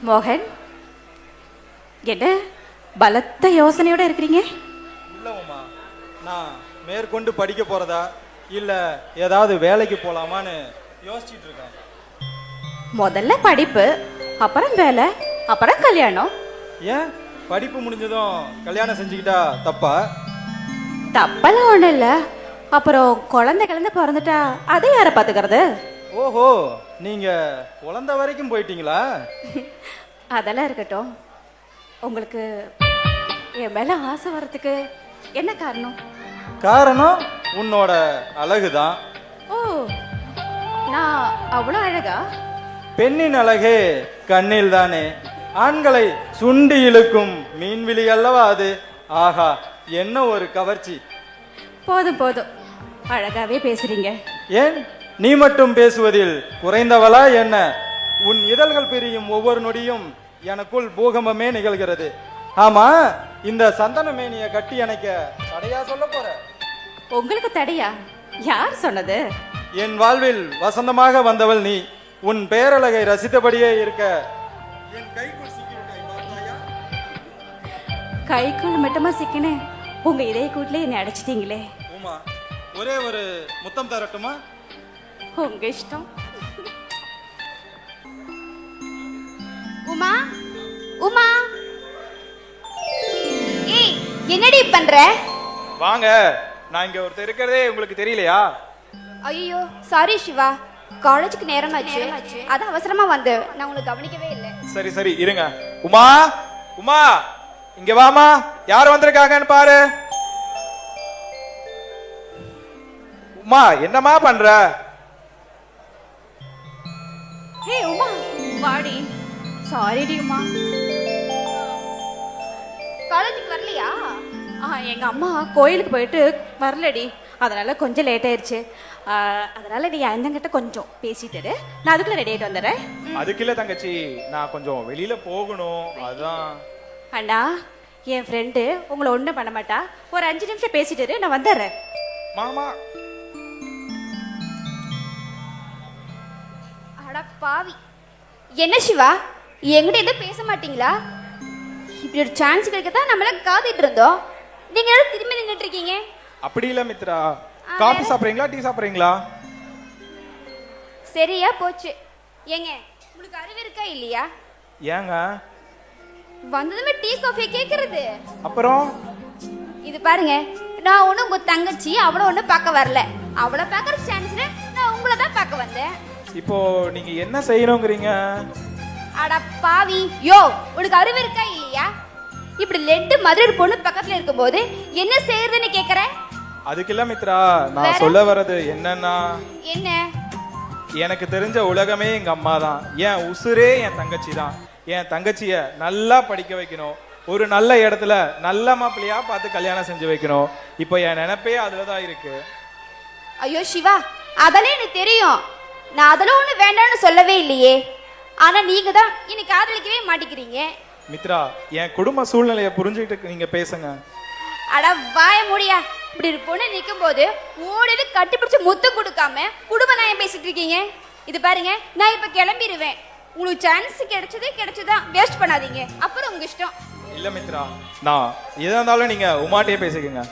மோகன், என்ன பலத்த யோசனையோட இருக்கிறீங்க? இல்லைம்மா, நான் மேற்கொண்டு படிக்க போறதா இல்லை ஏதாவது வேலைக்கு போகலாமான்னு யோசிச்சுட்டு இருக்கேன். முதல்ல படிப்பு, அப்புறம் வேலை, அப்புறம் கல்யாணம். ஏன் படிப்பு முடிஞ்சதும் கல்யாணம் செஞ்சுக்கிட்டா தப்பா? தப்பெல்லாம் ஒன்றும் இல்லை. அப்புறம் குழந்தை பிறந்துட்டா அதை யாரை பார்த்துக்கிறது? ஓஹோ, நீங்க குழந்தை வரைக்கும் போயிட்டீங்களா? அதெல்லாம் இருக்கட்டும். உங்களுக்கு என் மேல ஆசை வர்றதுக்கு என்ன காரணம்? காரணம் உன்னோட அழகுதான். ஓ, நான் அவ்வளோ அழகா? பெண்ணின் அழகே கண்ணில் தானே. ஆண்களை சுண்டி இழுக்கும் மீன்விழி அல்லவா அது. ஆஹா, என்ன ஒரு கவர்ச்சி. போதும் போதும், அழகாவே பேசுறீங்க. ஏன் நீ மட்டும் பேசுவதில் குறைந்தவளா என்ன? உன் இதழ்கள் பிரியும் ஒவ்வொரு நொடியும் எனக்குள் பூகம்பமே நிகழ்கிறது. ஆமா, இந்த சந்தன மேனிய கட்டி அணைக்க தடையா சொல்ல போற? உங்களுக்கு தடையா? யார் சொன்னது? என் வாழ்வில் வசந்தமாக வந்தவள் நீ. உன் பேரழகை ரசித்தபடியே இருக்க என் கைக்குள் சிக்கிவிட்டாய் பார்த்தாயா? கைக்குள் மட்டுமா சிக்கினேன், உங்க இதய கூட்டிலே என்னை அடைச்சிட்டீங்களே. உமா, ஒரே ஒரு முத்தம் தரட்டுமா? உங்க இஷ்டம். உமா, உமா, ஏய், என்னடி பண்ற? வாங்க, நான் இங்க ஒருத்தர் இருக்கிறதே உங்களுக்கு தெரியலையா? ஐயோ, சாரி சிவா, காலேஜுக்கு நேரம் ஆச்சு, அது அவசரமா வந்து நான் உங்களை கவனிக்கவே இல்லை. சரி சரி இருங்க. உமா, உமா, இங்க வாமா. யார் வந்திருக்காங்கன்னு பாரு. உமா, என்னமா பண்ற? ஹே உமா, வாடி. சாரிடி உமா. காலேஜுக்கு வரலையா? எங்க அம்மா கோயிலுக்கு போயிட்டு வரலடி, அதனால கொஞ்சம் லேட் ஆயிடுச்சு. அதனால நீ அண்ணங்கிட்ட கொஞ்சம் பேசிட்டு நான் அதுக்குள்ள ரெடி ஆயிட்டு வந்துடுறேன். அதுக்கு இல்ல தங்கச்சி, நான் கொஞ்சம் வெளியில போகணும், அதான். அண்ணா, என் ஃப்ரெண்டு உங்களை ஒன்றும் பண்ண மாட்டா. ஒரு 5 நிமிஷம் பேசிட்டு நான் வந்துடுறேன். மாமா, அட பாவி, என்ன சிவா, என்கிட்ட எதுவும் பேச மாட்டீங்களா? இப்படி ஒரு சான்ஸ் கிடைக்கத்தான் நம்மள காத்துட்டு இருந்தோம். நீங்க யாரும் திரும்பி நின்றுட்டு இருக்கீங்க. அப்படி இல்ல மித்ரா. காஃபி சாப்பிடுறீங்களா, டீ சாப்பிடுறீங்களா? சரியா போச்சு. ஏங்க, உங்களுக்கு அறிவு இருக்கா இல்லையா? ஏங்க வந்ததுமே டீ காஃபி கேக்குறது? அப்புறம் இது பாருங்க, நான் ஒன்றும் உங்க தங்கச்சி அவளை ஒன்றும் பார்க்க வரல. அவளை பார்க்குற சான்ஸ்ல நான் உங்களை தான் பார்க்க வந்தேன். இப்போ நீங்க என்ன செய்யணுங்கிறீங்க? அட பாவி, யோ, உனக்கு அறிவு இருக்கா இல்லையா? இப்படி லெட்டு மதுரை பொண்ணு பக்கத்துல இருக்கும்போது என்ன செய்யறதுன்னு கேக்குற? அதுக்கு இல்ல மித்ரா, நான் சொல்ல வர்றது என்னன்னா, என்ன? எனக்கு தெரிஞ்ச உலகமே எங்க அம்மா தான். என் உசுரே என் தங்கச்சி தான். என் தங்கச்சிய நல்லா படிக்க வைக்கணும், ஒரு நல்ல இடத்துல நல்ல மாப்பிள்ளையா பார்த்து கல்யாணம் செஞ்சு வைக்கணும். இப்போ என் நினைப்பே அதுலதான் இருக்கு. ஐயோ சிவா, அதெல்லாம் எனக்கு தெரியும். நான் அதெல்லாம் ஒண்ணு வேண்டாம்னு சொல்லவே இல்லையே. ஆனா நீங்க தான் என்னை காதலிக்கவே மாட்டேங்கிறீங்க. மித்ரா, என் குடும்ப சூழ்நிலையை புரிஞ்சுக்கிட்டு நீங்க பேசுங்க. அட வாய முடியா. இப்படி ஒரு பொண்ணு நிற்கும் போது ஓடிட்டு கட்டிப்பிடிச்சு முத்து கொடுக்காம குடும்ப நாயம் பேசிட்டு இருக்கீங்க. இது பாருங்க, நான் இப்ப கிளம்பிடுவேன். உங்களுக்கு சான்ஸ் கிடைச்சதான் வேஸ்ட் பண்ணாதீங்க. அப்புறம் உங்க இஷ்டம். இல்ல மித்ரா, நான் எதா இருந்தாலும் நீங்க உமாட்டே பேசிக்கங்க.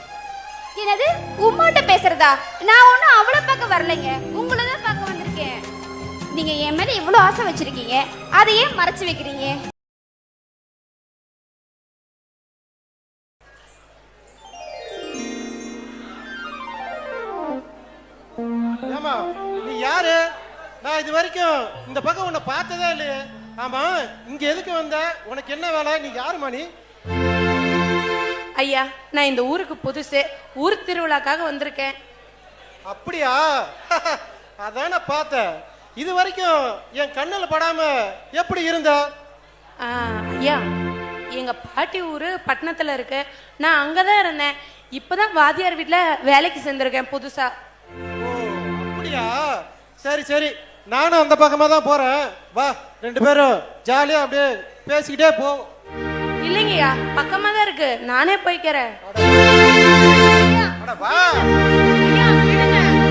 என்னது உமாட்ட பேசுறதா? நான் ஒன்னும் அவளை பார்க்க வரலைங்க, உங்களை தான் பார்க்க வந்திருக்கேன். நீங்க என் மேல இவ்வளவு ஆசை வச்சிருக்கீங்க, அதை ஏன் மறைச்சு வைக்கிறீங்க? ஏமா, நீ யாரு? நான் இது வரைக்கும் இந்த பக்கம் உன்னை பார்த்ததே இல்லையே. ஆமா, இங்க எதுக்கு வந்த? உனக்கு என்ன வேலை? நீ யாருமா நீ? ஐயா, நான் இந்த ஊருக்கு புதுசு, ஊர் திருவிழாக்காக வந்திருக்கேன். அப்படியா? அதான் நான் பார்த்தேன். இது வரைக்கும் என் கண்ணுல படாம எப்படி இருந்த? ஐயா, எங்க பாட்டி ஊரு பட்டணத்துல இருக்கு, நான் அங்கதான் இருந்தேன். இப்பதான் வாத்தியார் வீட்டுல வேலைக்கு சேர்ந்திருக்கேன் புதுசா. ஓ, அப்படியா? சரி சரி, நானும் அந்த பக்கமா தான் போறேன். வா, 2 பேரும் ஜாலியா அப்படியே பேசிக்கிட்டே போ. இல்லைங்கய்யா, பக்கமா தான் இருக்கு, நானே போய்க்கிறேன். அட வா.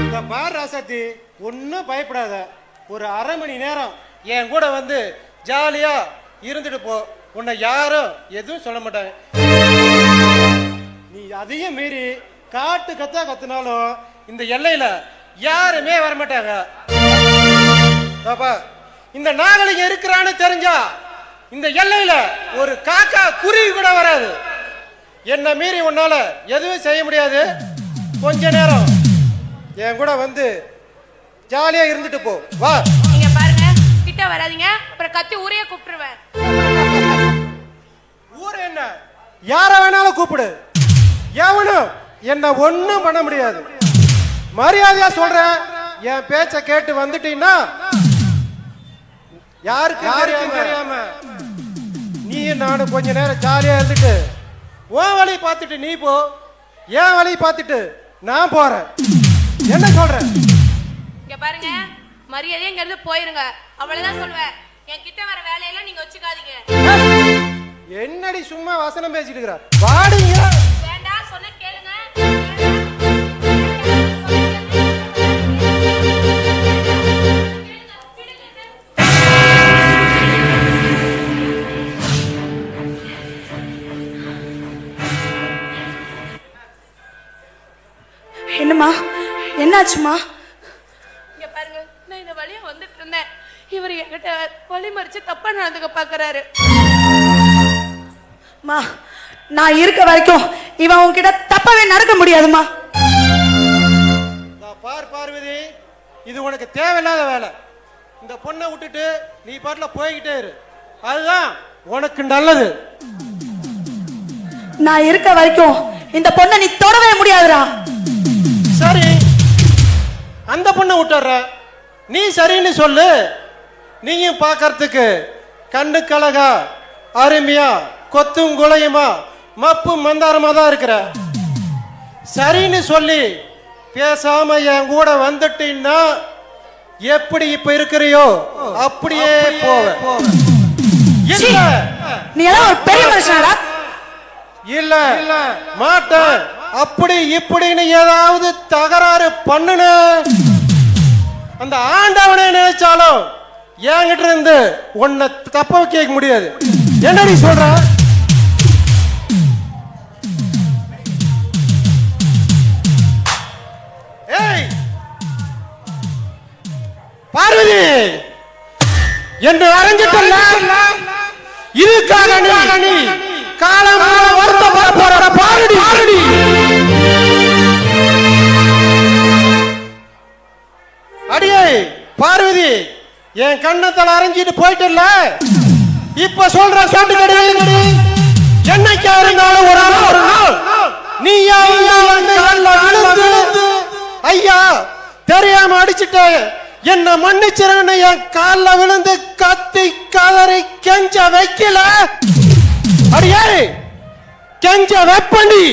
இந்த பார் ராசாத்தி, ஒன்னும் பயப்படாத. ஒரு 1/2 மணி நேரம் என் கூட வந்து ஜாலியா இருந்துட்டு போ, உன்னை யாரும் எதுவும் சொல்ல மாட்டாங்க. நீ அதையும் மீறி காட்டு கத்தா கத்துனாலும் இந்த எல்லையில யாருமே வரமாட்டாங்க. பாப்பா, இந்த நாகலிங்க இருக்கிறான்னு தெரிஞ்சா இந்த எல்லையில ஒரு காக்கா குருவி கூட வராது. என்ன மீறி உன்னால எதுவும் செய்ய முடியாது. கொஞ்ச நேரம் என் கூட வந்து ஜாலியா இருந்துட்டு போ. வா. நீங்க பாருங்க, கிட்ட வராதீங்க, அப்புறம் கத்தி ஊரையே கூப்பிட்டுருவேன். ஊர் என்ன, யார வேணாலும் கூப்பிடு, எவனும் என்ன ஒண்ணும் பண்ண முடியாது. மரியாதையா சொல்றேன், என் பேச்ச கேட்டு வந்துட்டீங்கன்னா யாருக்கு தெரியாம நீ நானும் கொஞ்ச நேரம் ஜாலியா இருந்துட்டு உன் வழி பார்த்துட்டு நீ போ, என் வழி பார்த்துட்டு நான் போறேன். என்ன சொல்றேன்? இங்க பாருங்க, மரியாதையா இங்க இருந்து போயிருங்க, அவ்வளவுதான் சொல்லுவேன். என் கிட்ட வர வேலையெல்லாம் நீங்க வச்சுக்காதீங்க. என்னடி சும்மா வசனம் பேசிட்டு இருக்கிற? வாடிங்க. வேண்டாம், சொன்ன கேளுங்க. என்னம்மா, என்னாச்சுமா? இங்க பாருங்க, நான் இந்த வழியா வந்துட்டு இருந்தேன், இவர் என்கிட்ட வழி மறிச்சு தப்பா நடந்துக்க பாக்குறாரு. மா, நான் இருக்க வரைக்கும் இவன் உன்கிட்ட தப்பாவே நடக்க முடியாதுமா. பார் பார்வதி, இது உனக்கு தேவையில்லாத வேலை. இந்த பொண்ணை விட்டுட்டு நீ பாட்டுல போய்கிட்டே இரு, அதுதான் உனக்கு நல்லது. நான் இருக்க வரைக்கும் இந்த பொண்ணை நீ தொடவே முடியாதுடா. சரி, அந்த பொண்ணை விட்டுற, நீ சரின்னு சொல்லு. நீயும் பார்க்கறதுக்கு கண்ணுக்கு அழகா, அருமையா, கொத்தும் குலையுமா, மப்பும் மந்தாரமா தான் இருக்கிற. சரின்னு சொல்லி பேசாம என் கூட வந்துட்டீன்னா எப்படி இப்ப இருக்கிறியோ அப்படியே போவ. இல்ல, நீ எல்லாம் ஒரு பெரிய மனுஷனாடா. இல்ல மாட்டேன், அப்படி இப்படின்னு ஏதாவது தகராறு பண்ணுன அந்த ஆண்டவனை நினைச்சாலும் என்கிட்ட இருந்து உன்னை தப்ப வைக்க முடியாது. என்னடி சொல்ற? ஏய் பார்வதி, என்று அறிஞ்சிட்டல்ல, இதுக்காக நீ காலம் வருத்தப்பட போற பாருடி. அடியே பார்வதி, என் கண்ணத்தால அரைஞ்சிட்டு போயிட்டல, இப்ப சொல்ற சொண்டு கிடையாது. என்னைக்கா இருந்தாலும் ஒரு நாள் நீ ஐயா தெரியாம அடிச்சுட்ட, என்ன மன்னிச்சிருன்னு என் கால்ல விழுந்து கத்தி கதறி கெஞ்ச வைக்கல. அடியே கெஞ்ச வெப்பண்டி.